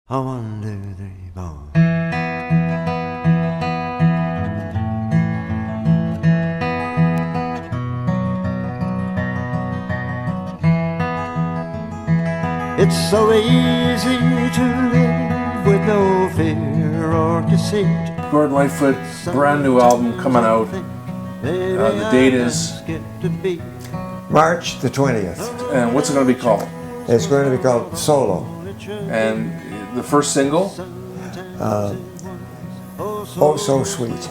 A 1, 2, 3, 4. It's so easy to live with no fear or deceit. Gordon Lightfoot, brand new album coming out. The date is? March the 20th. And what's it going to be called? It's going to be called Solo. And the first single? Oh So Sweet.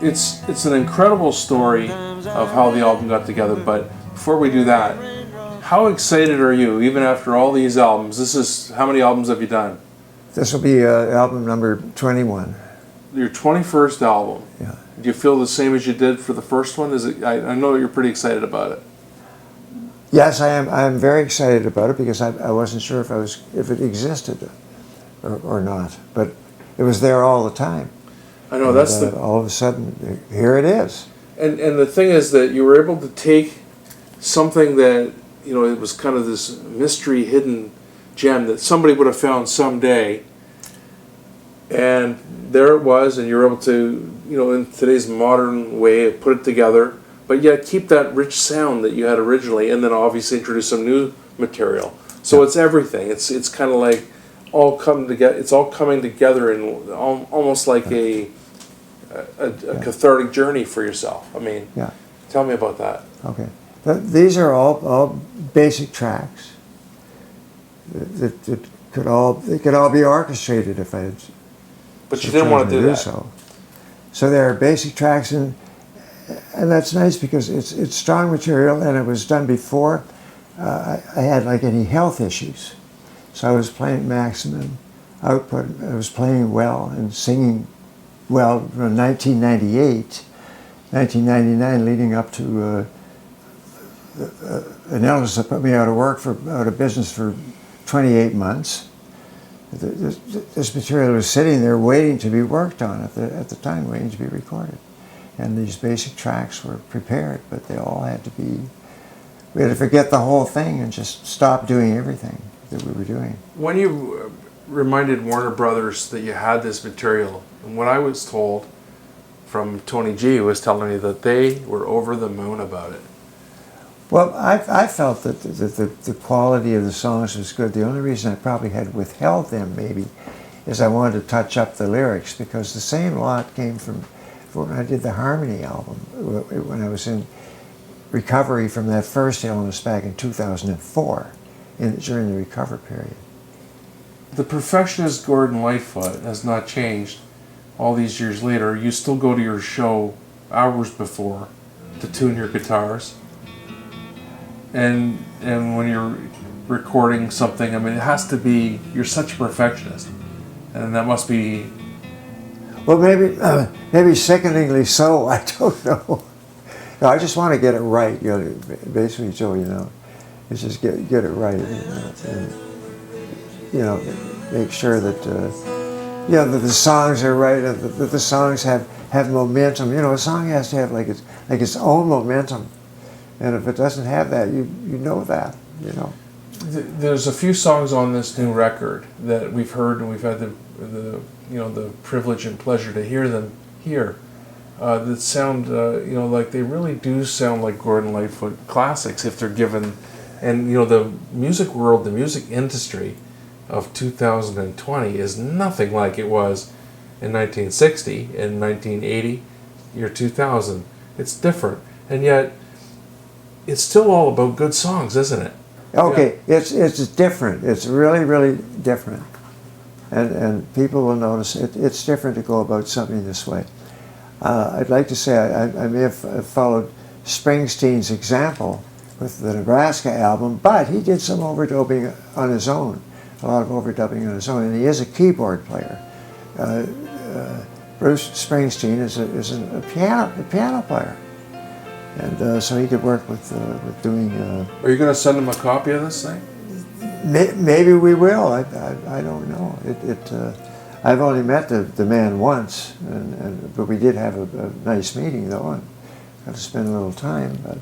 It's an incredible story of how the album got together, but before we do that, how excited are you, even after all these albums? How many albums have you done? This will be album number 21. Your 21st album. Yeah. Do you feel the same as you did for the first one? I know you're pretty excited about it. Yes, I am. I am very excited about it because I wasn't sure if it existed or not, but it was there all the time. I know, that's all of a sudden here it is. And the thing is that you were able to take something that, you know, it was kind of this mystery hidden gem that somebody would have found someday, and there it was, and you were able to, you know, in today's modern way, put it together, but yet keep that rich sound that you had originally, and then obviously introduce some new material. So yeah. It's everything. It's kind of like all come together. It's all coming together in almost like a cathartic journey for yourself. I mean, yeah. Tell me about that. Okay. These are all basic tracks that could all be orchestrated if I had. But you didn't want to do that. So there are basic tracks, and that's nice because it's strong material, and it was done before I had like any health issues. So I was playing maximum output. I was playing well and singing well from 1998, 1999, leading up to an illness that put me out of business for 28 months. This material was sitting there waiting to be worked on at the time, waiting to be recorded. And these basic tracks were prepared, but they all had to be, we had to forget the whole thing and just stop doing everything that we were doing. When you reminded Warner Brothers that you had this material, and what I was told from Tony G was telling me that they were over the moon about it. Well, I felt that the quality of the songs was good. The only reason I probably had withheld them maybe is I wanted to touch up the lyrics, because the same lot came from when I did the Harmony album, when I was in recovery from that first illness back in 2004, during the recovery period. The perfectionist Gordon Lightfoot has not changed all these years later. You still go to your show hours before to tune your guitars. And when you're recording something, I mean, it has to be, you're such a perfectionist. And that must be... Well, maybe sickeningly so, I don't know. No, I just want to get it right, you know, basically, Joe, you know. It's just get it right, and, you know, make sure that, you know, that the songs are right, that the songs have momentum. You know, a song has to have like its own momentum. And if it doesn't have that, you know that, you know. There's a few songs on this new record that we've heard, and we've had the privilege and pleasure to hear them here. That sound you know, like they really do sound like Gordon Lightfoot classics if they're given. And you know, the music world, the music industry of 2020 is nothing like it was in 1960, in 1980, year 2000. It's different, and yet it's still all about good songs, isn't it? Okay, yeah. It's different. It's really, really different. And people will notice it's different to go about something this way. I'd like to say I may have followed Springsteen's example with the Nebraska album, but he did some overdubbing on his own, a lot of overdubbing on his own, and he is a keyboard player. Bruce Springsteen is a piano player. And so he could work with doing... Are you going to send him a copy of this thing? Maybe we will. I don't know. I've only met the man once, but we did have a nice meeting though, and got to spend a little time. But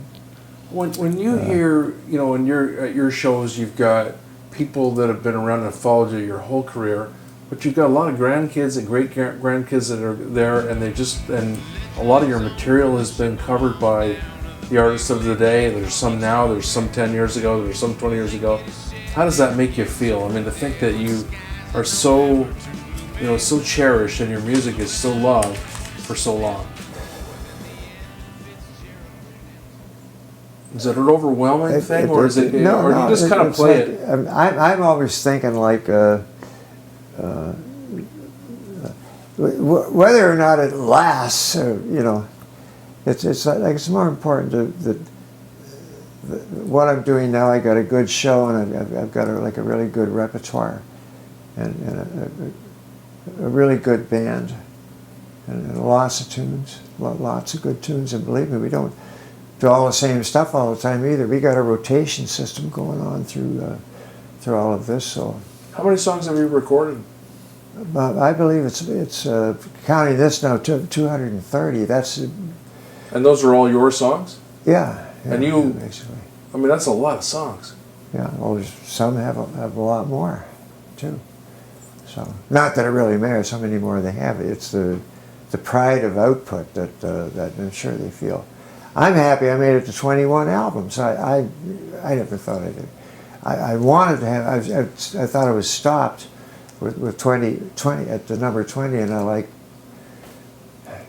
when you hear, you know, at your shows, you've got people that have been around and followed you your whole career, but you've got a lot of grandkids and great grandkids that are there, and and a lot of your material has been covered by the artists of the day. There's some now, there's some 10 years ago, there's some 20 years ago. How does that make you feel? I mean, to think that you are so, so cherished and your music is so loved for so long. Is it an overwhelming thing, or is it, no, or do you just kind of play it? I'm always thinking like, whether or not it lasts, it's more important that what I'm doing now. I got a good show, and I've got a really good repertoire, and a really good band, and lots of tunes, lots of good tunes. And believe me, we don't do all the same stuff all the time either. We got a rotation system going on through all of this. So, how many songs have you recorded? I believe it's counting this now 230. That's and those are all your songs? Yeah, and you basically. I mean, that's a lot of songs. Yeah, well, some have a lot more too. So, not that it really matters how many more they have. It's the pride of output that I'm sure they feel. I'm happy I made it to 21 albums. I never thought I did. I wanted to have. I thought I was stopped with 20 at the number 20, and I like,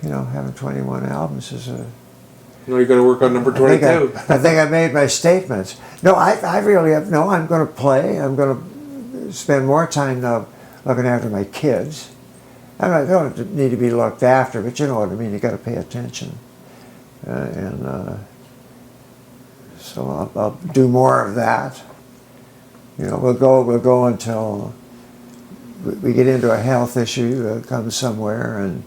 having 21 albums is a. You got to work on number 22. I think I made my statements. No, I really have. No, I'm going to play. I'm going to spend more time now looking after my kids. I don't need to be looked after, but you know what I mean. You got to pay attention. So I'll do more of that. We'll go until we get into a health issue that comes somewhere, and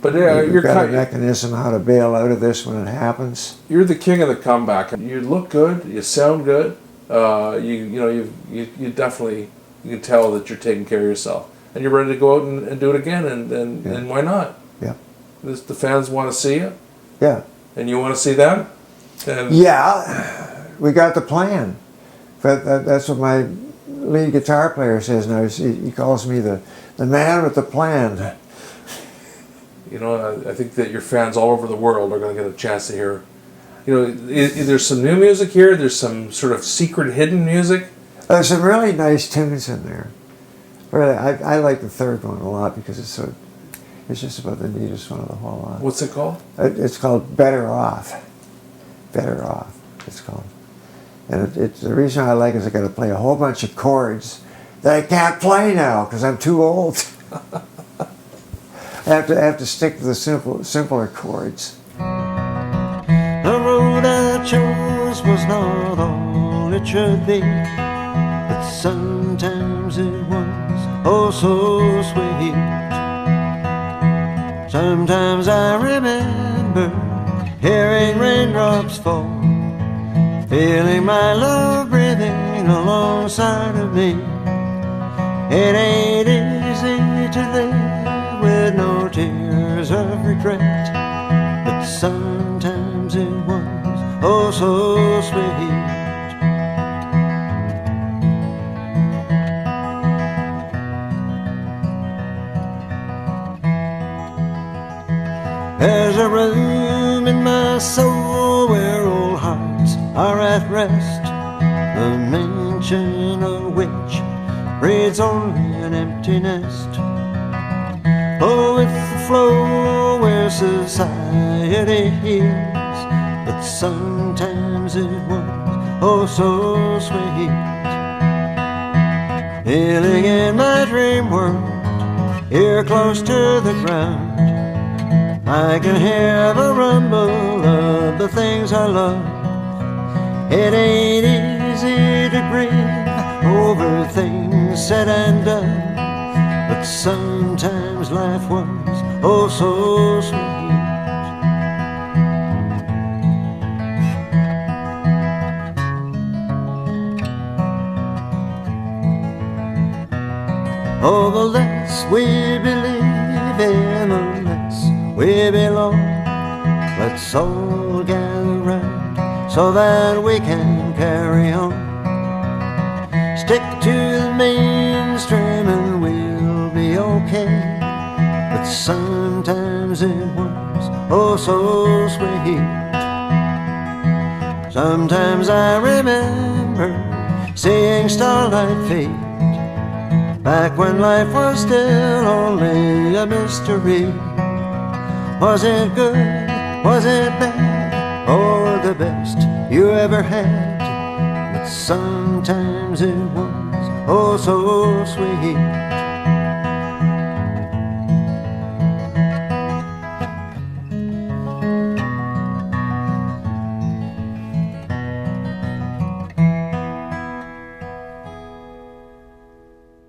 you've got a mechanism how to bail out of this when it happens. You're the king of the comeback. You look good. You sound good. You definitely, you can tell that you're taking care of yourself, and you're ready to go out and do it again. And why not? Yeah. The fans want to see you. Yeah. And you want to see them? Yeah, we got the plan. But that's what my lead guitar player says now. He calls me the man with the plan. I think that your fans all over the world are going to get a chance to hear. There's some new music here. There's some sort of secret hidden music. There's some really nice tunes in there. Really, I like the third one a lot because it's just about the neatest one of the whole lot. What's it called? It's called Better Off. Better Off, it's called. And it's the reason I like it is I got to play a whole bunch of chords that I can't play now because I'm too old. I have to stick to the simpler chords. The road I chose was not all it should be, but sometimes it was oh so sweet. Sometimes I remember hearing raindrops fall, feeling my love breathing alongside of me. It ain't easy to live with no tears of regret, but sometimes it was oh so sweet. There's a room in my soul where old hearts are at rest, the mention of which breeds only an empty nest. Oh, it's the flow where society heals, but sometimes it was oh so sweet. Healing in my dream world, here close to the ground, I can hear the rumble of the things I love. It ain't easy to grieve over things said and done, but sometimes life was oh so sweet. Oh, the less we believe in, the less we belong. Let's all gather round so that we can carry on. stick to the mainstream and we'll be okay. But sometimes it was oh so sweet. Sometimes I remember seeing starlight fade, back when life was still only a mystery. Was it good? Was it bad? Or the best you ever had? But sometimes it was oh so sweet.